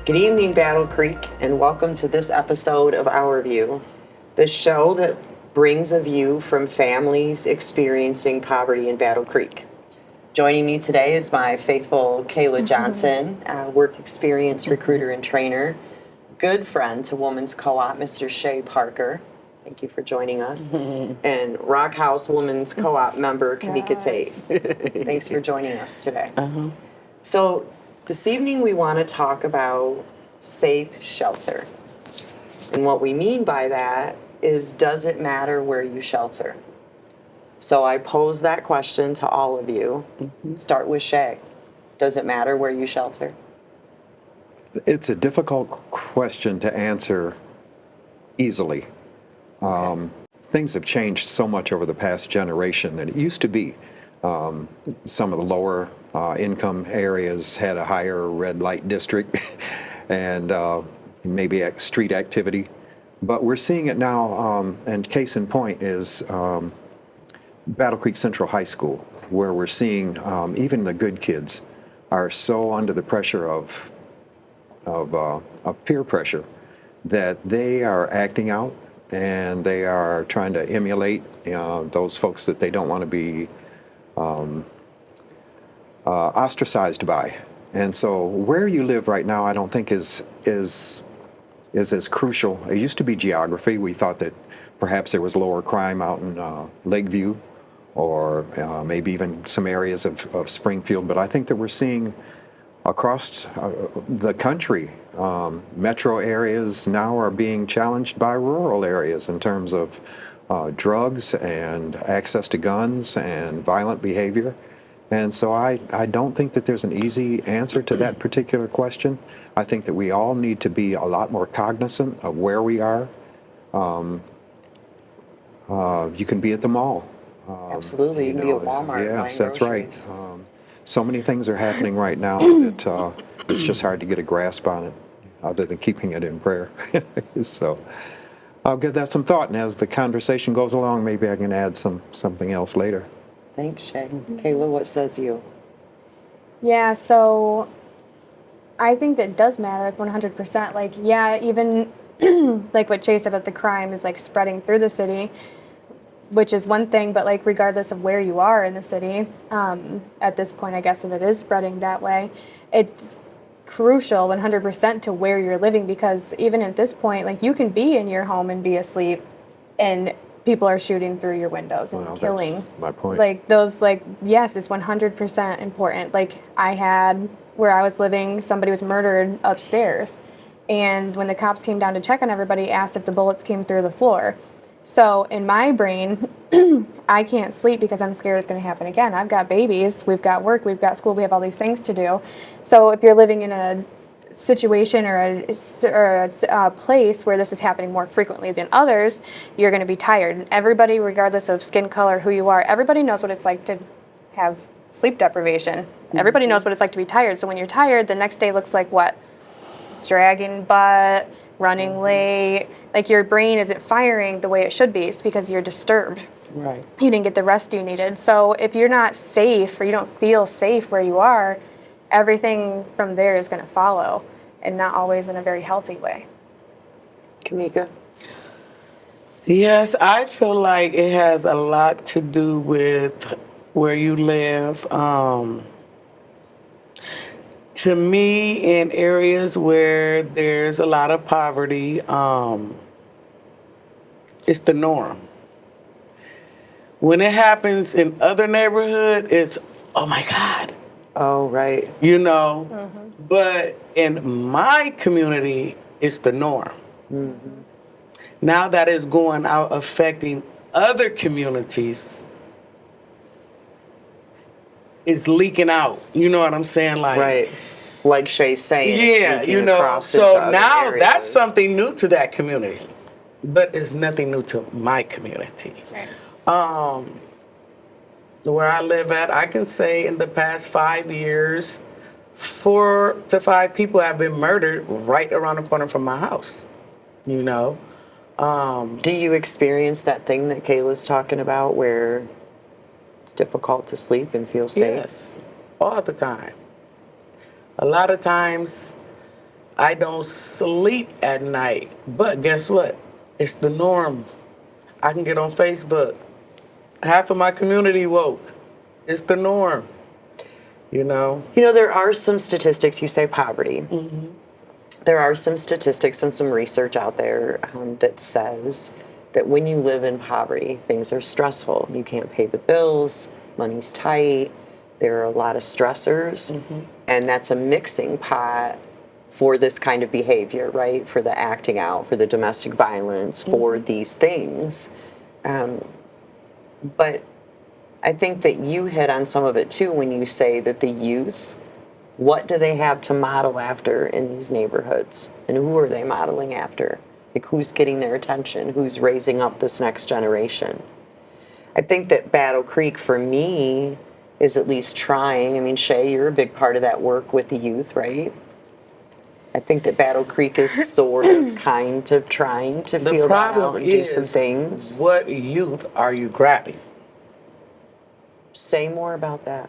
Good evening, Battle Creek, and welcome to this episode of Our View, the show that brings a view from families experiencing poverty in Battle Creek. Joining me today is my faithful Kayla Johnson, work experience recruiter and trainer, good friend to Women's Co-op, Mr. Shay Parker. Thank you for joining us. And Rock House Women's Co-op member, Kamika Tate. Thanks for joining us today. So this evening we want to talk about safe shelter. And what we mean by that is, does it matter where you shelter? So I pose that question to all of you. Start with Shay. Does it matter where you shelter? It's a difficult question to answer easily. Things have changed so much over the past generation that it used to be. Some of the lower income areas had a higher red light district and maybe street activity. But we're seeing it now, and case in point is Battle Creek Central High School, where we're seeing even the good kids are so under the pressure of peer pressure that they are acting out and they are trying to emulate those folks that they don't want to be ostracized by. And so where you live right now, I don't think is as crucial. It used to be geography. We thought that perhaps there was lower crime out in Lakeview or maybe even some areas of Springfield. But I think that we're seeing across the country, metro areas now are being challenged by rural areas in terms of drugs and access to guns and violent behavior. And so I don't think that there's an easy answer to that particular question. I think that we all need to be a lot more cognizant of where we are. You can be at the mall. Absolutely. You can be at Walmart. Yes, buying that's right. groceries. So many things are happening right now that it's just hard to get a grasp on it, other than keeping it in prayer. So I'll give that some thought, and as the conversation goes along, maybe I can add something else later. Thanks, Shay. Kayla, what says you? Yeah, so I think that does matter, like 100%. Like, yeah, even like what Chase said about the crime is like spreading through the city, which is one thing, but like regardless of where you are in the city, at this point, I guess if it is spreading that way, it's crucial 100% to where you're living, because even at this point, like you can be in your home and be asleep and people are shooting through your windows and Well, killing. that's my point. Like those, like, yes, it's 100% important. Like I had, where I was living, somebody was murdered upstairs. And when the cops came down to check on everybody, asked if the bullets came through the floor. So in my brain, I can't sleep because I'm scared it's going to happen again. I've got babies, we've got work, we've got school, we have all these things to do. So if you're living in a situation or a place where this is happening more frequently than others, you're going to be tired. And everybody, regardless of skin color, who you are, everybody knows what it's like to have sleep deprivation. Everybody knows what it's like to be tired. So when you're tired, the next day looks like what? Dragging butt, running late. Like your brain isn't firing the way it should be. It's because you're disturbed. Right. You didn't get the rest you needed. So if you're not safe or you don't feel safe where you are, everything from there is going to follow, and not always in a very healthy way. Kamika? Yes, I feel like it has a lot to do with where you live. To me, in areas where there's a lot of poverty, it's the norm. When it happens in other neighborhoods, it's, oh my God, Oh, right. you know. But in my community, it's the norm. Now that it's going out affecting other communities, it's leaking out. You know what I'm saying? Like, Right. Like Shay's saying. it's yeah, leaking you know. across into So other now that's areas. something new to that community, but it's nothing new to my community. Where I live at, I can say in the past 5 years, 4 to 5 people have been murdered right around the corner from my house. You know, Do you experience that thing that Kayla's talking about where it's difficult to sleep and feel safe? yes, all the time. A lot of times, I don't sleep at night. But guess what? It's the norm. I can get on Facebook. Half of my community woke. It's the norm. You know? You know, there are some statistics, you say poverty. Mm-hmm. There are some statistics and some research out there that says that when you live in poverty, things are stressful. You can't pay the bills, money's tight, there are a lot of stressors, and that's a mixing pot for this kind of behavior, right? For the acting out, for the domestic violence, for these things. But I think that you hit on some of it too when you say that the youth, what do they have to model after in these neighborhoods? And who are they modeling after? Like, who's getting their attention? Who's raising up this next generation? I think that Battle Creek, for me, is at least trying. I mean, Shay, you're a big part of that work with the youth, right? I think that Battle Creek is sort of kind of trying to The feel that out problem and do some is, things. what youth are you grabbing? Say more about that.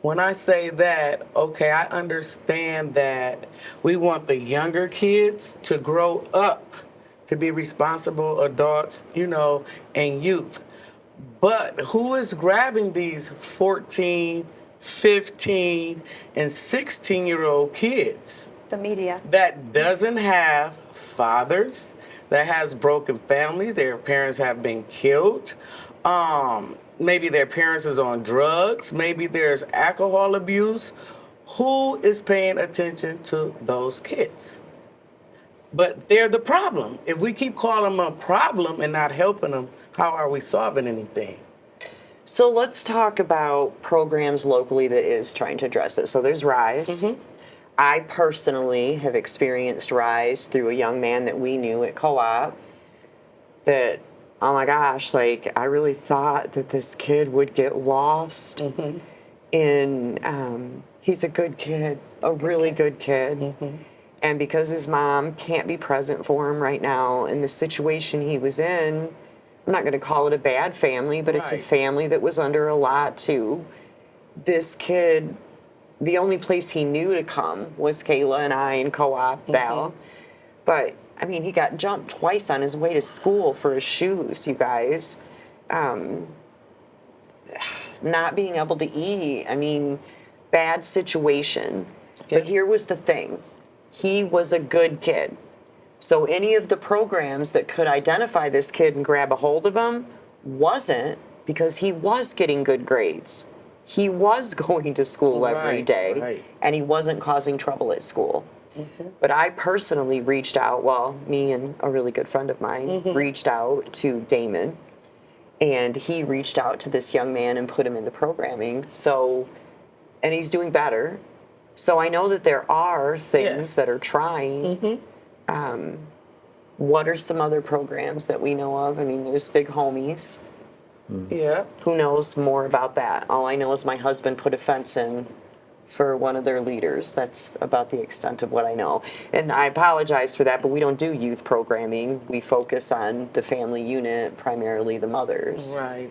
When I say that, okay, I understand that we want the younger kids to grow up to be responsible adults, you know, and youth. But who is grabbing these 14, 15, and 16-year-old kids The media. that doesn't have fathers, that has broken families, their parents have been killed, maybe their parents is on drugs, maybe there's alcohol abuse? Who is paying attention to those kids? But they're the problem. If we keep calling them a problem and not helping them, how are we solving anything? So let's talk about programs locally that is trying to address it. So there's RISE. I personally have experienced RISE through a young man that we knew at co-op that, oh my gosh, like, I really thought that this kid would get lost in, he's a good kid, a really good kid. And because his mom can't be present for him right now in the situation he was in, I'm not going to call it a bad family, but it's a Right. family that was under a lot too. This kid, the only place he knew to come was Kayla and I and co-op Val. But I mean, he got jumped twice on his way to school for his shoes, you guys. Not being able to eat. I mean, bad situation. But here was the thing. He was a good kid. So any of the programs that could identify this kid and grab a hold of him wasn't, because he was getting good grades. He was going to school every Right, day, right. and he wasn't causing trouble at school. But I personally reached out, well, me and a really good friend of mine reached out to Damon, and he reached out to this young man and put him into programming. So, and he's doing better. So I know that there are things Yes. that are trying. What are some other programs that we know of? I mean, there's Big Homies. Yeah. Who knows more about that? All I know is my husband put a fence in for one of their leaders. That's about the extent of what I know. And I apologize for that, but we don't do youth programming. We focus on the family unit, primarily the mothers. Right.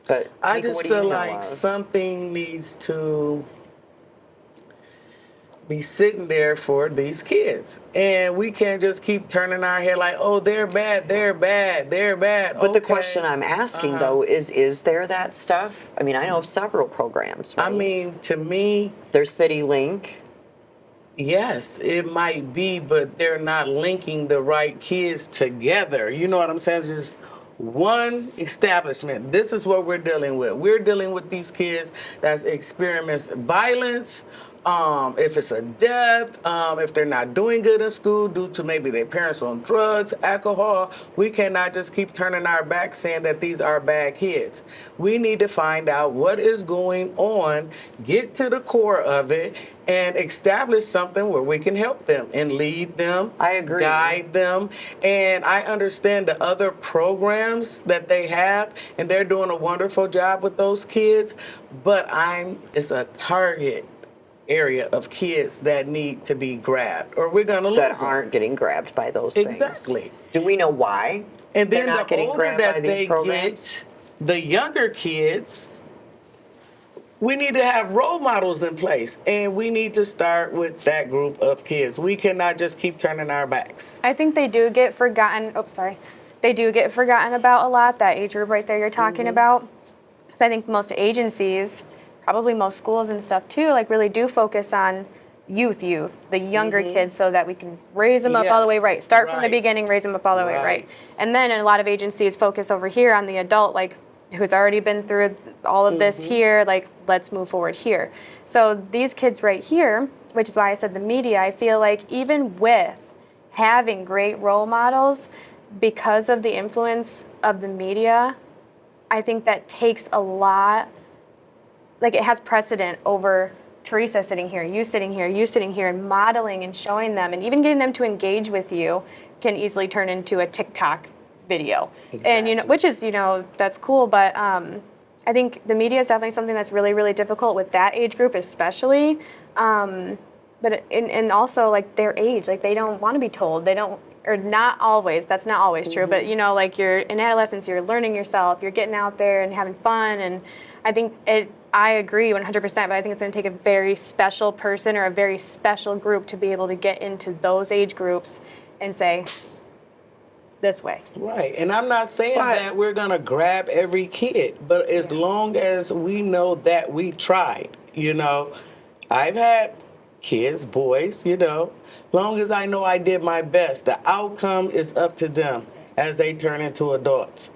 But I Mika, just what do you feel know like of? something needs to be sitting there for these kids. And we can't just keep turning our head like, oh, they're bad, they're bad, they're bad. But the Okay. question I'm asking though is there that stuff? I mean, I know of several programs, right? I mean, to me, There's City Link. yes, it might be, but they're not linking the right kids together. You know what I'm saying? Just one establishment. This is what we're dealing with. We're dealing with these kids that's experienced violence. If it's a death, if they're not doing good in school due to maybe their parents on drugs, alcohol, we cannot just keep turning our back saying that these are bad kids. We need to find out what is going on, get to the core of it, and establish something where we can help them and lead them. I agree. Guide them. And I understand the other programs that they have, and they're doing a wonderful job with those kids, but it's a target area of kids that need to be grabbed, or we're gonna lose That them. aren't getting grabbed by those things. Exactly. Do we know why? And they're then not the getting older grabbed by that these they programs? get, the younger kids, we need to have role models in place, and we need to start with that group of kids. We cannot just keep turning our backs. I think they do get forgotten. Oh, sorry. They do get forgotten about a lot, that age group right there you're talking about. So I think most agencies, probably most schools and stuff too, like really do focus on youth, the younger kids, so that we can raise them up all the way Yes, right. Start from the right. beginning, raise them up all the way Right. right. And then a lot of agencies focus over here on the adult, like who's already been through all of this here, like let's move forward here. So these kids right here, which is why I said the media, I feel like even with having great role models, because of the influence of the media, I think that takes a lot, like it has precedent over Teresa sitting here, you sitting here, you sitting here, and modeling and showing them, and even getting them to engage with you can easily turn into a TikTok video. And, you know, Exactly. which is, you know, that's cool, but I think the media is definitely something that's really, really difficult with that age group especially. But and also like their age, like they don't want to be told. They don't, or not always. That's not always true. But you know, like you're in adolescence, you're learning yourself, you're getting out there and having fun. And I think I agree 100%. But I think it's going to take a very special person or a very special group to be able to get into those age groups and say, this way. Right, and I'm not saying But- that we're gonna grab every kid, but as long as we know that we tried, you know, I've had kids, boys, you know, long as I know I did my best, the outcome is up to them as they turn into adults.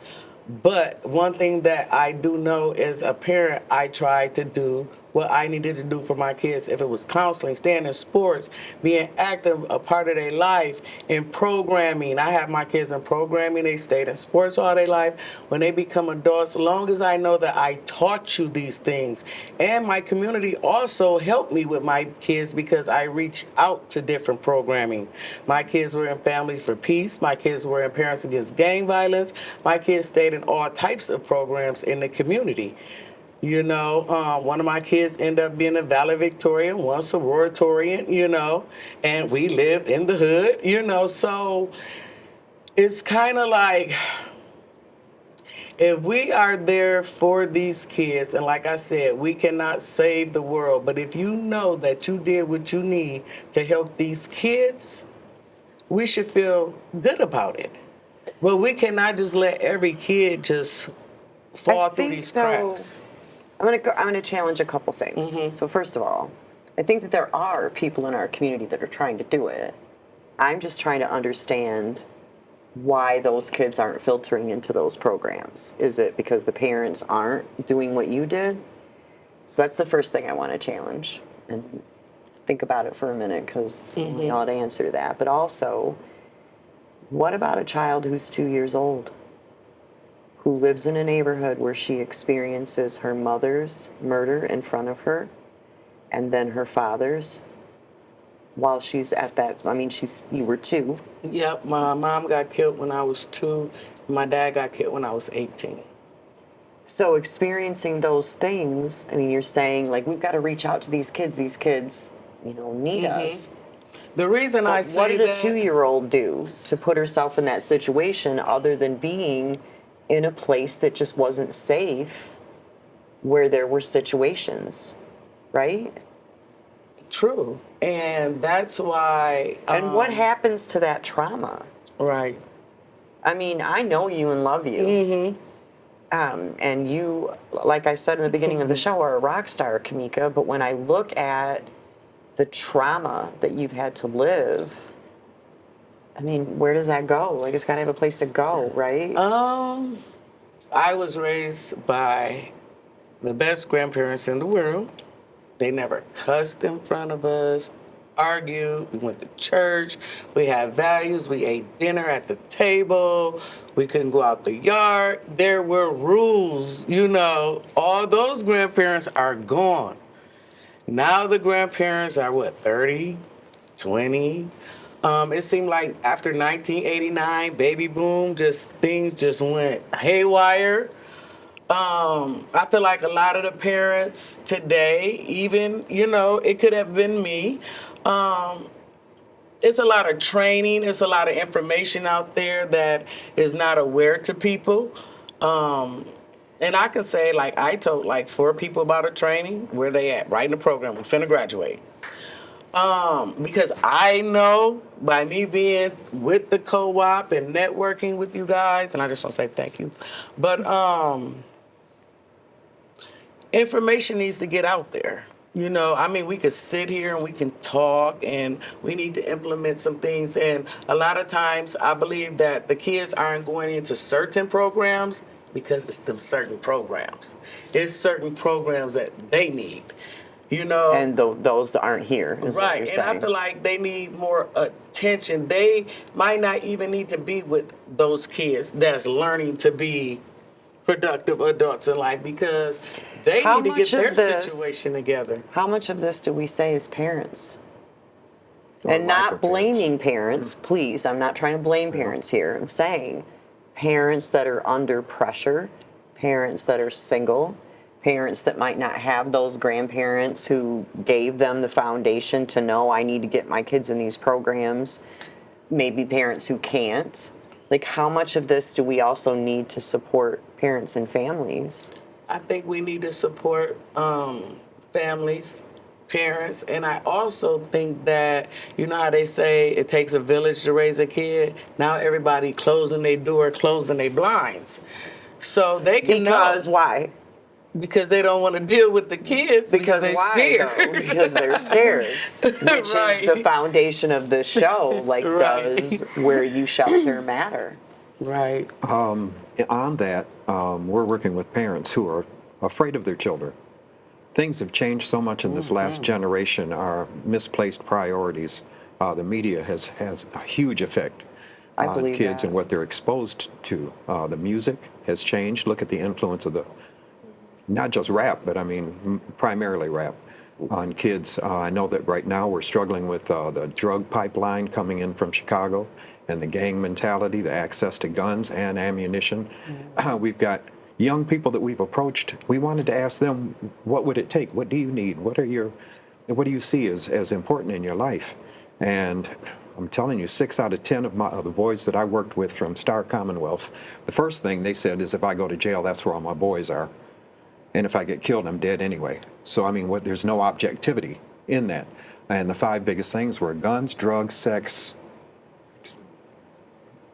But one thing that I do know as a parent, I tried to do what I needed to do for my kids. If it was counseling, staying in sports, being active, a part of their life, in programming. I have my kids in programming. They stayed in sports all their life. When they become adults, as long as I know that I taught you these things. And my community also helped me with my kids because I reached out to different programming. My kids were in Families for Peace. My kids were in Parents Against Gang Violence. My kids stayed in all types of programs in the community. You know, one of my kids ended up being a valedictorian, one sororitorian, you know, and we lived in the hood, you know, so it's kind of like if we are there for these kids, and like I said, we cannot save the world, but if you know that you did what you need to help these kids, we should feel good about it. But we cannot just let every kid just fall through think, these though, cracks. I'm gonna challenge a couple things. So first of all, I think that there are people in our community that are trying to do it. I'm just trying to understand why those kids aren't filtering into those programs. Is it because the parents aren't doing what you did? So that's the first thing I want to challenge. And think about it for a minute, because we ought to answer that. But also, what about a child who's 2 years old, who lives in a neighborhood where she experiences her mother's murder in front of her, and then her father's, while she's at that, I mean, you were 2. Yep, my mom got killed when I was 2. My dad got killed when I was 18. So experiencing those things, I mean, you're saying, like, we've got to reach out to these kids, you know, need us. The reason I But say what did a that, 2-year-old do to put herself in that situation other than being in a place that just wasn't safe, where there were situations, right? true, and that's why. And what happens to that trauma? Right. I mean, I know you and love you. And you, like I said in the beginning of the show, are a rock star, Kamika. But when I look at the trauma that you've had to live, I mean, where does that go? Like, it's got to have a place to go, right? I was raised by the best grandparents in the world. They never cussed in front of us, argued. We went to church. We had values. We ate dinner at the table. We couldn't go out the yard. There were rules, you know. All those grandparents are gone. Now the grandparents are, what, 30, 20? It seemed like after 1989, baby boom, things just went haywire. I feel like a lot of the parents today, even, you know, it could have been me. It's a lot of training. It's a lot of information out there that is not aware to people. And I can say, like, I told like 4 people about a training. Where they at? Right in the program. We finna graduate. Because I know by me being with the co-op and networking with you guys, and I just want to say thank you. But information needs to get out there. You know, I mean, we could sit here and we can talk, and we need to implement some things. And a lot of times, I believe that the kids aren't going into certain programs because it's them certain programs. It's certain programs that they need. You know, And those aren't here, is what right, you're and I saying. feel like they need more attention. They might not even need to be with those kids that's learning to be productive adults in life, because they How need to get much their of this- situation together. How much of this do we say is parents? Or And lack not of parents. blaming parents, please. I'm not trying to blame parents here. I'm saying parents that are under pressure, parents that are single, parents that might not have those grandparents who gave them the foundation to know I need to get my kids in these programs, maybe parents who can't. Like, how much of this do we also need to support parents and families? I think we need to support families, parents, and I also think that, you know how they say it takes a village to raise a kid? Now everybody closing their door, closing their blinds. So they can Because know, why? because they don't want to deal with the kids Because they're why? scared. Though? Because they're scared. Which is the Right. foundation of the show. Like, Right. does where you shelter matter? Right. On that, we're working with parents who are afraid of their children. Things have changed so much in this last generation. Our misplaced priorities. The media has a huge effect I on believe kids that. and what they're exposed to. The music has changed. Look at the influence of not just rap, but I mean primarily rap on kids. I know that right now we're struggling with the drug pipeline coming in from Chicago and the gang mentality, the access to guns and ammunition. We've got young people that we've approached. We wanted to ask them, what would it take? What do you need? What do you see as important in your life? And I'm telling you, 6 out of 10 of the boys that I worked with from Star Commonwealth, the first thing they said is, if I go to jail, that's where all my boys are. And if I get killed, I'm dead anyway. So, I mean, there's no objectivity in that. And the 5 biggest things were guns, drugs, sex,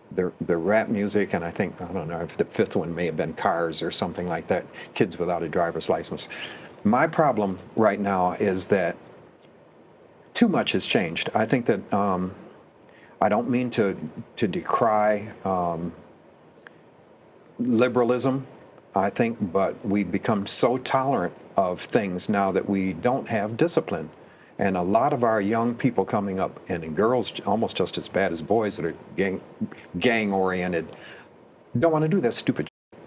the rap music, and I don't know if the 5th one may have been cars or something like that, kids without a driver's license. My problem right now is that too much has changed. I think that I don't mean to decry liberalism, I think, but we've become so tolerant of things now that we don't have discipline. And a lot of our young people coming up, and girls almost just as bad as boys that are gang oriented, don't want to do that stupid shit.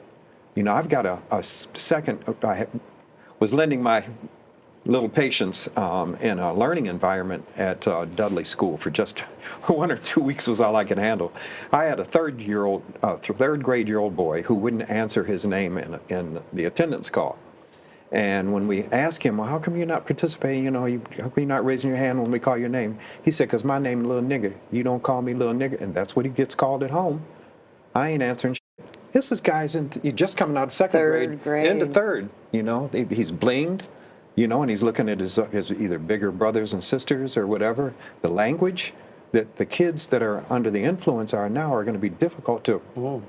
You know, I've got a second, I was lending my little patience in a learning environment at Dudley School for just 1 or 2 weeks was all I could handle. I had a third grade year old boy who wouldn't answer his name in the attendance call. And when we asked him, well, how come you're not participating? You know, how come you're not raising your hand when we call your name? He said, because my name is Little Nigger. You don't call me Little Nigger. And that's what he gets called at home. I ain't answering shit. This is guys just coming out of second Third grade. into third. You know, he's blinged, you know, and he's looking at his either bigger brothers and sisters or whatever. The language that the kids that are under the influence are now are going to be difficult to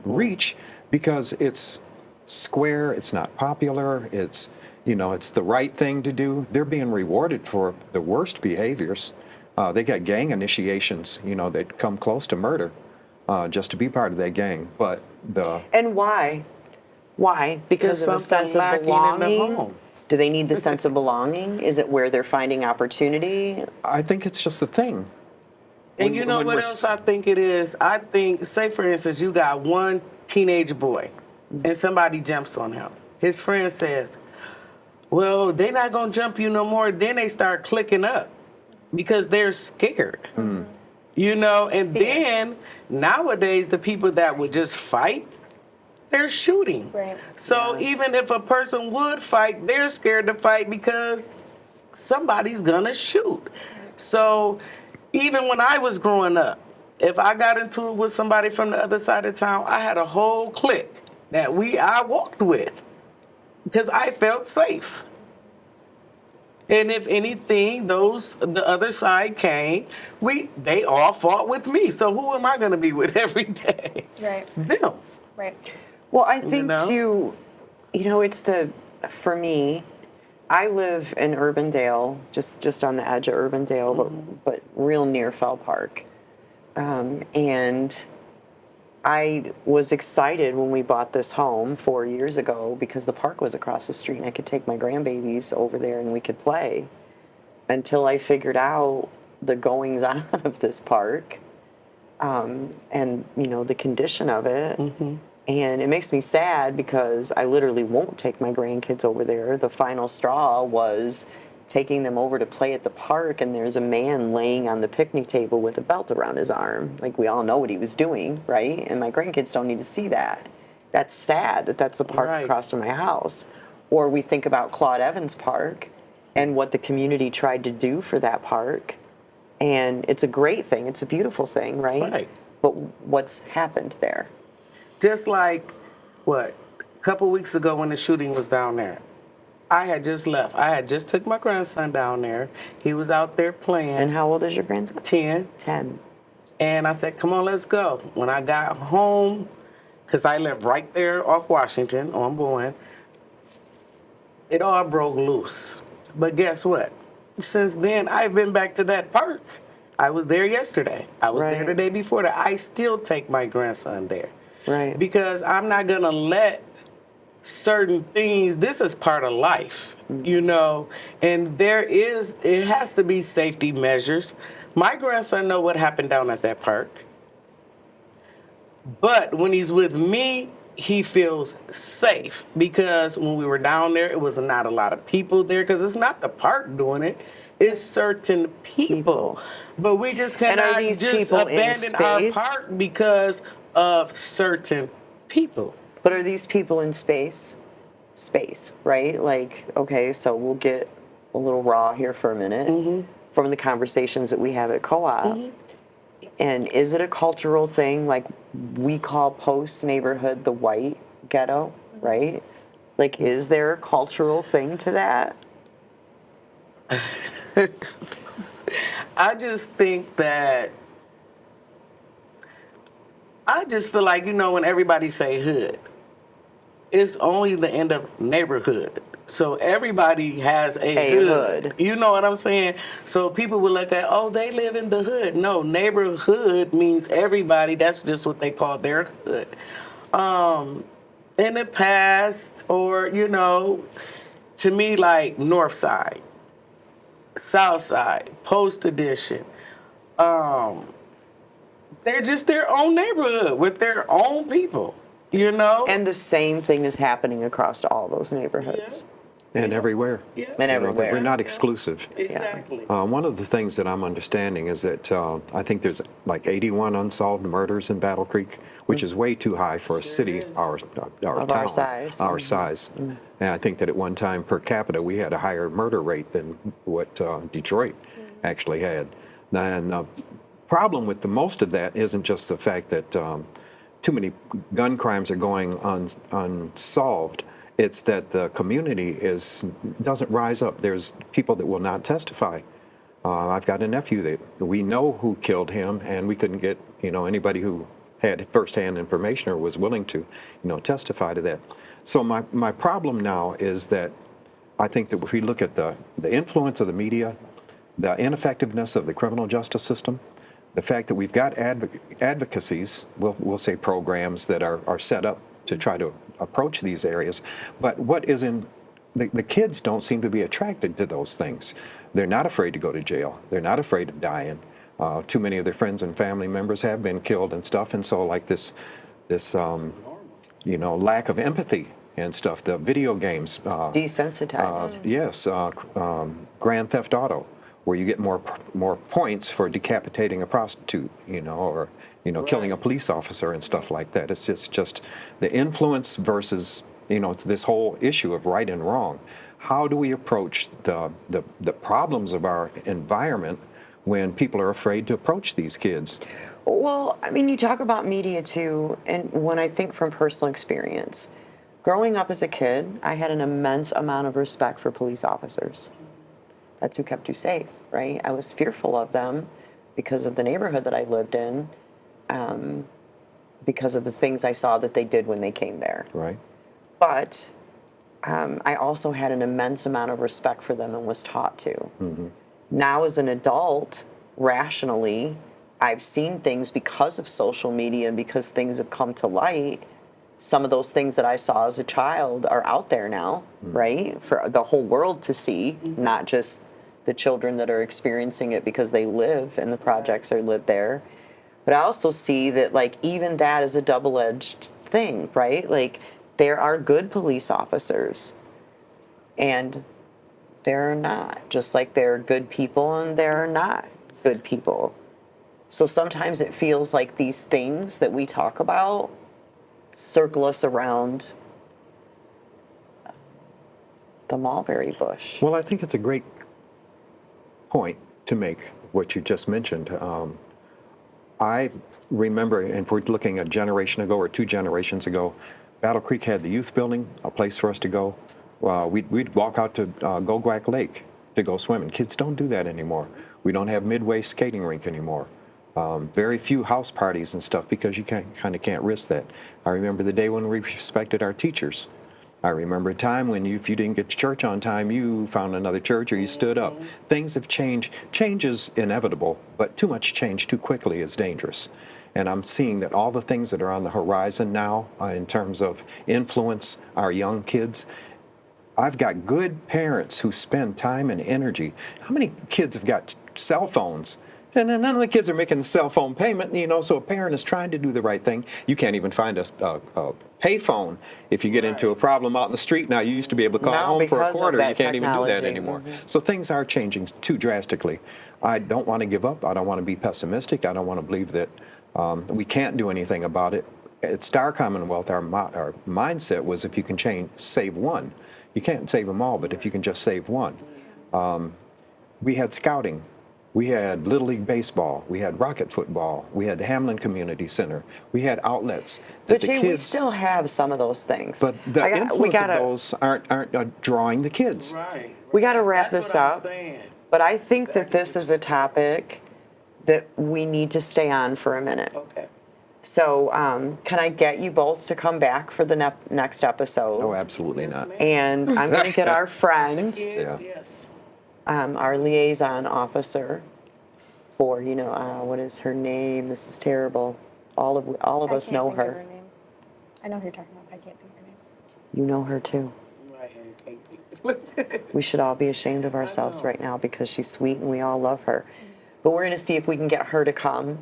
reach because it's square, it's not popular, it's the right thing to do. They're being rewarded for the worst behaviors. They got gang initiations, that come close to murder just to be part of that gang. But And why? Why? Because of a sense of lacking in the belonging? home. Do they need the sense of belonging? Is it where they're finding opportunity? I think it's just a thing. And When- you know when what we're else I think it is? I think, say for instance, you got one teenage boy and somebody jumps on him. His friend says, well, they're not going to jump you no more. Then they start clicking up because they're scared. And then nowadays the people that would just fight, they're shooting. Right. So even if a person would fight, they're scared to fight because somebody's going to shoot. So even when I was growing up, if I got into it with somebody from the other side of town, I had a whole clique that I walked with. because I felt safe. And if anything, the other side came, they all fought with me. So who am I going to be with every day? Right. Them. Right. Well, I think know? too, for me, I live in Urbandale, just on the edge of Urbandale, but real near Fell Park. And I was excited when we bought this home 4 years ago because the park was across the street and I could take my grandbabies over there and we could play until I figured out the goings on of this park, and the condition of it. And it makes me sad because I literally won't take my grandkids over there. The final straw was taking them over to play at the park, and there's a man laying on the picnic table with a belt around his arm. Like, we all know what he was doing, right? And my grandkids don't need to see that. That's sad that that's a park Right. across from my house. Or we think about Claude Evans Park and what the community tried to do for that park. And it's a great thing. It's a beautiful thing, right? Right. But what's happened there? Just like, a couple weeks ago when the shooting was down there. I had just left. I had just took my grandson down there. He was out there playing. And how old is your grandson? 10. 10. And I said, come on, let's go. When I got home, because I live right there off Washington on Bowen, it all broke loose. But guess what? Since then, I've been back to that park. I was there yesterday. I was there Right. the day before that. I still take my grandson there. Right. Because I'm not going to let certain things, this is part of life, and it has to be safety measures. My grandson know what happened down at that park. But when he's with me, he feels safe because when we were down there, it was not a lot of people there because it's not the park doing it. It's certain people. But we just And are cannot these just people in abandon our space? park because of certain people. But are these people in space? Space, right? Like, okay, so we'll get a little raw here for a minute from the conversations that we have at co-op. And is it a cultural thing? Like, we call Post neighborhood the white ghetto, right? Like, is there a cultural thing to that? I just think that I just feel like, when everybody say hood, it's only the end of neighborhood. So everybody has a hood. You know what I'm saying? So people will look at, they live in the hood. No, neighborhood means everybody. That's just what they call their hood. In the past, or, to me, like North Side, South Side, Post Edition, they're just their own neighborhood with their own people, And the same thing is happening across all those neighborhoods. And everywhere. Yeah. And You know, everywhere. we're not exclusive. Exactly. One of the things that I'm understanding is that I think there's like 81 unsolved murders in Battle Creek, which is way too high for a city is. our Of town, our size. our size. And I think that at one time per capita we had a higher murder rate than what Detroit actually had. And the problem with the most of that isn't just the fact that too many gun crimes are going unsolved. It's that the community doesn't rise up. There's people that will not testify. I've got a nephew that we know who killed him, and we couldn't get anybody who had firsthand information or was willing to testify to that. So my problem now is that I think that if we look at the influence of the media, the ineffectiveness of the criminal justice system, the fact that we've got advocacies, we'll say programs that are set up to try to approach these areas, but the kids don't seem to be attracted to those things. They're not afraid to go to jail. They're not afraid of dying. Too many of their friends and family members have been killed and stuff, and so like this lack of empathy and stuff. The video games, Desensitized. yes, Grand Theft Auto, where you get more points for decapitating a prostitute, or killing a police officer and stuff like that. It's just the influence versus this whole issue of right and wrong. How do we approach the problems of our environment when people are afraid to approach these kids? Well, I mean, you talk about media too, and when I think from personal experience, growing up as a kid, I had an immense amount of respect for police officers. That's who kept you safe, right? I was fearful of them because of the neighborhood that I lived in, because of the things I saw that they did when they came there. Right. But I also had an immense amount of respect for them and was taught to. Now, as an adult, rationally, I've seen things because of social media and because things have come to light. Some of those things that I saw as a child are out there now, right? For the whole world to see, not just the children that are experiencing it because they live in the projects or live there. But I also see that, like, even that is a double-edged thing, right? Like, there are good police officers, and there are not. Just like there are good people and there are not good people. So sometimes it feels like these things that we talk about circle us around the mulberry bush. Well, I think it's a great point to make, what you just mentioned. I remember, and if we're looking a generation ago or 2 generations ago, Battle Creek had the youth building, a place for us to go. We'd walk out to Gogwak Lake to go swimming. Kids don't do that anymore. We don't have Midway skating rink anymore. Very few house parties and stuff because you kind of can't risk that. I remember the day when we respected our teachers. I remember a time when if you didn't get to church on time, you found another church or you stood up. Things have changed. Change is inevitable, but too much change too quickly is dangerous. And I'm seeing that all the things that are on the horizon now in terms of influence our young kids, I've got good parents who spend time and energy. How many kids have got cell phones? And then none of the kids are making the cell phone payment, so a parent is trying to do the right thing. You can't even find a pay phone if you get into a problem out in the street now. You used to be able to call No, home for a because of quarter. You that can't even do that technology. anymore. So things are changing too drastically. I don't want to give up. I don't want to be pessimistic. I don't want to believe that we can't do anything about it. At Star Commonwealth, our mindset was if you can save one. You can't save them all, but if you can just save one. We had scouting. We had Little League Baseball. We had Rocket Football. We had the Hamlin Community Center. We had outlets that But the Jay, kids. we still have some of those things. But the influence of those aren't drawing the kids. Right. We got to wrap That's this what I'm up. saying. But I think that this is a topic that we need to stay on for a minute. Okay. So can I get you both to come back for the next episode? Oh, absolutely not. And I'm going to get our friend, Kids, Yeah. yes. our liaison officer for, what is her name? This is terrible. All of I us can't know think of her. name. I know who you're talking about, but I can't think of her name. You know her too. Right, and can't We should all be ashamed of ourselves know. right now because she's sweet and we all love her. But we're going to see if we can get her to come.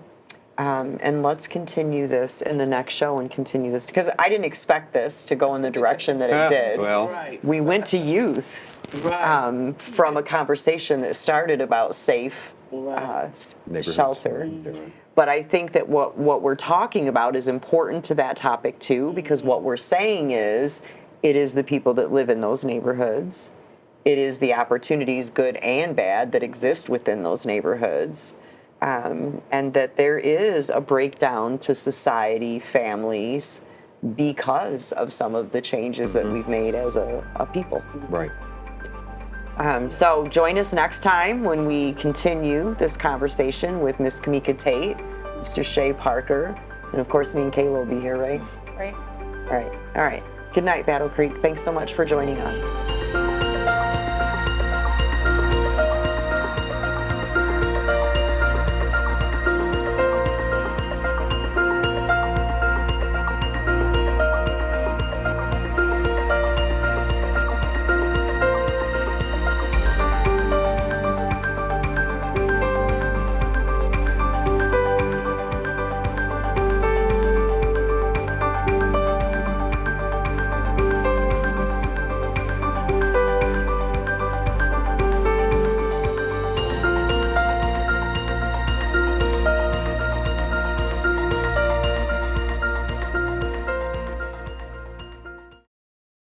And let's continue this in the next show and continue this. Because I didn't expect this to go in the direction that it did. Well, Right. We went to youth Right. from a conversation that started about safe Neighborhoods. shelter. But I think that what we're talking about is important to that topic too, because what we're saying is it is the people that live in those neighborhoods. It is the opportunities, good and bad, that exist within those neighborhoods. And that there is a breakdown to society, families, because of some of the changes that we've made as a people. right. So join us next time when we continue this conversation with Miss Kamika Tate, Mr. Shay Parker, and of course me and Kayla will be here, right? Right? All right. Good night, Battle Creek. Thanks so much for joining us.